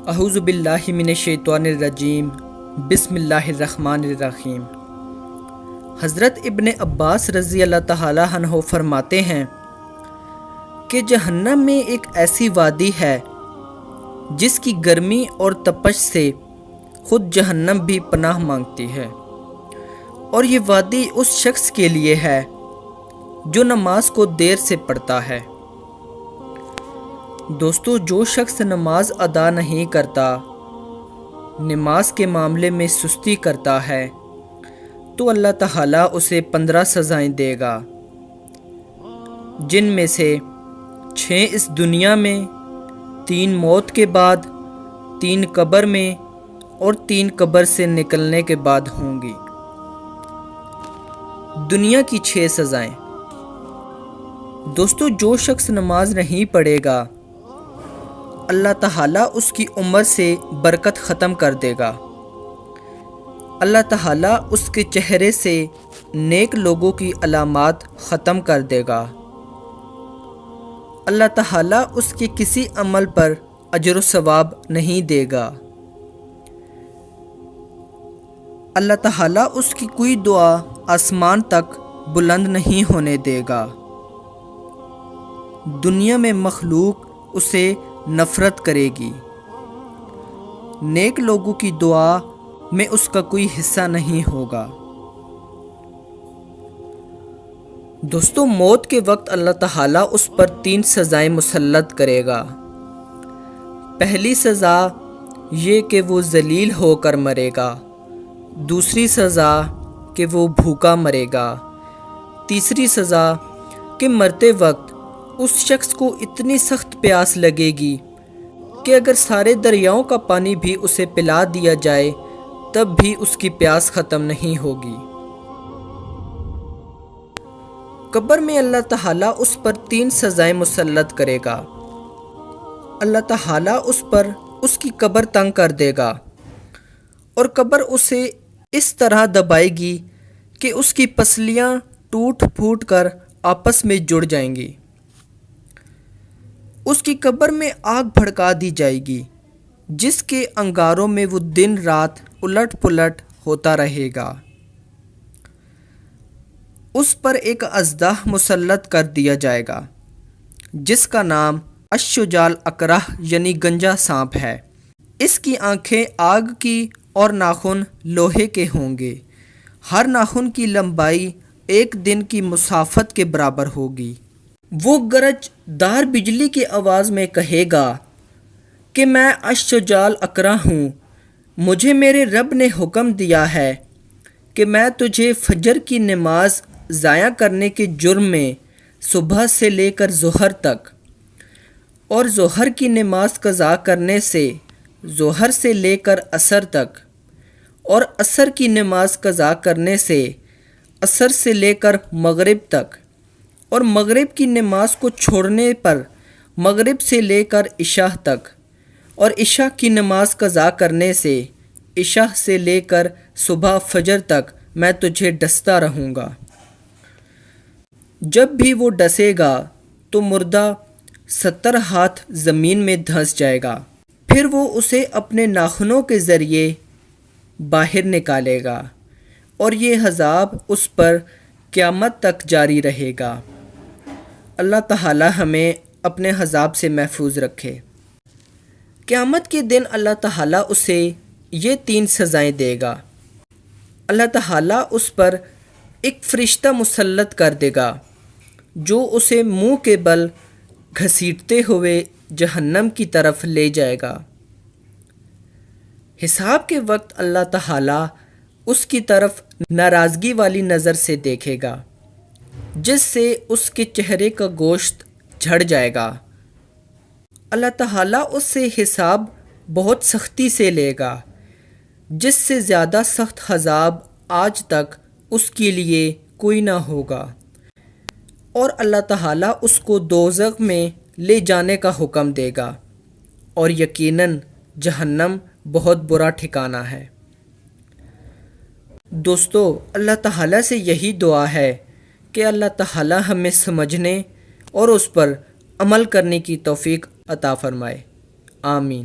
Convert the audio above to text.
اعوذ باللہ من الشیطان الرجیم بسم اللہ الرحمن الرحیم۔ حضرت ابن عباس رضی اللہ تعالی عنہ فرماتے ہیں کہ جہنم میں ایک ایسی وادی ہے جس کی گرمی اور تپش سے خود جہنم بھی پناہ مانگتی ہے، اور یہ وادی اس شخص کے لیے ہے جو نماز کو دیر سے پڑھتا ہے۔ دوستو، جو شخص نماز ادا نہیں کرتا، نماز کے معاملے میں سستی کرتا ہے، تو اللہ تعالیٰ اسے 15 سزائیں دے گا، جن میں سے 6 اس دنیا میں، 3 موت کے بعد، 3 قبر میں اور 3 قبر سے نکلنے کے بعد ہوں گی۔ دنیا کی 6 سزائیں۔ دوستو، جو شخص نماز نہیں پڑھے گا، اللہ تعالیٰ اس کی عمر سے برکت ختم کر دے گا۔ اللہ تعالیٰ اس کے چہرے سے نیک لوگوں کی علامات ختم کر دے گا۔ اللہ تعالیٰ اس کے کسی عمل پر اجر و ثواب نہیں دے گا۔ اللہ تعالیٰ اس کی کوئی دعا آسمان تک بلند نہیں ہونے دے گا۔ دنیا میں مخلوق اسے نفرت کرے گی۔ نیک لوگوں کی دعا میں اس کا کوئی حصہ نہیں ہوگا۔ دوستو، موت کے وقت اللہ تعالیٰ اس پر 3 سزائیں مسلط کرے گا۔ پہلی سزا یہ کہ وہ ذلیل ہو کر مرے گا، دوسری سزا کہ وہ بھوکا مرے گا، تیسری سزا کہ مرتے وقت اس شخص کو اتنی سخت پیاس لگے گی کہ اگر سارے دریاؤں کا پانی بھی اسے پلا دیا جائے تب بھی اس کی پیاس ختم نہیں ہوگی۔ قبر میں اللہ تعالیٰ اس پر 3 سزائیں مسلط کرے گا۔ اللہ تعالیٰ اس پر اس کی قبر تنگ کر دے گا، اور قبر اسے اس طرح دبائے گی کہ اس کی پسلیاں ٹوٹ پھوٹ کر آپس میں جڑ جائیں گی۔ اس کی قبر میں آگ بھڑکا دی جائے گی، جس کے انگاروں میں وہ دن رات الٹ پلٹ ہوتا رہے گا۔ اس پر ایک اژدہا مسلط کر دیا جائے گا، جس کا نام الشجاع اقرع یعنی گنجا سانپ ہے۔ اس کی آنکھیں آگ کی اور ناخن لوہے کے ہوں گے۔ ہر ناخن کی لمبائی 1 دن کی مسافت کے برابر ہوگی۔ وہ گرج دار بجلی کی آواز میں کہے گا کہ میں الشجاع اقرع ہوں، مجھے میرے رب نے حکم دیا ہے کہ میں تجھے فجر کی نماز ضائع کرنے کے جرم میں صبح سے لے کر ظہر تک، اور ظہر کی نماز قضا کرنے سے ظہر سے لے کر عصر تک، اور عصر کی نماز قضا کرنے سے عصر سے لے کر مغرب تک، اور مغرب کی نماز کو چھوڑنے پر مغرب سے لے کر عشاء تک، اور عشاء کی نماز قضا کرنے سے عشاء سے لے کر صبح فجر تک میں تجھے ڈستا رہوں گا۔ جب بھی وہ ڈسے گا تو مردہ 70 ہاتھ زمین میں دھنس جائے گا، پھر وہ اسے اپنے ناخنوں کے ذریعے باہر نکالے گا، اور یہ عذاب اس پر قیامت تک جاری رہے گا۔ اللہ تعالیٰ ہمیں اپنے عذاب سے محفوظ رکھے۔ قیامت کے دن اللہ تعالیٰ اسے یہ 3 سزائیں دے گا۔ اللہ تعالیٰ اس پر ایک فرشتہ مسلط کر دے گا جو اسے منہ کے بل گھسیٹتے ہوئے جہنم کی طرف لے جائے گا۔ حساب کے وقت اللہ تعالیٰ اس کی طرف ناراضگی والی نظر سے دیکھے گا، جس سے اس کے چہرے کا گوشت جھڑ جائے گا۔ اللہ تعالیٰ اس سے حساب بہت سختی سے لے گا، جس سے زیادہ سخت عذاب آج تک اس کے لیے کوئی نہ ہوگا، اور اللہ تعالیٰ اس کو دوزخ میں لے جانے کا حکم دے گا، اور یقیناً جہنم بہت برا ٹھکانہ ہے۔ دوستو، اللہ تعالیٰ سے یہی دعا ہے کہ اللہ تعالیٰ ہمیں سمجھنے اور اس پر عمل کرنے کی توفیق عطا فرمائے۔ آمین۔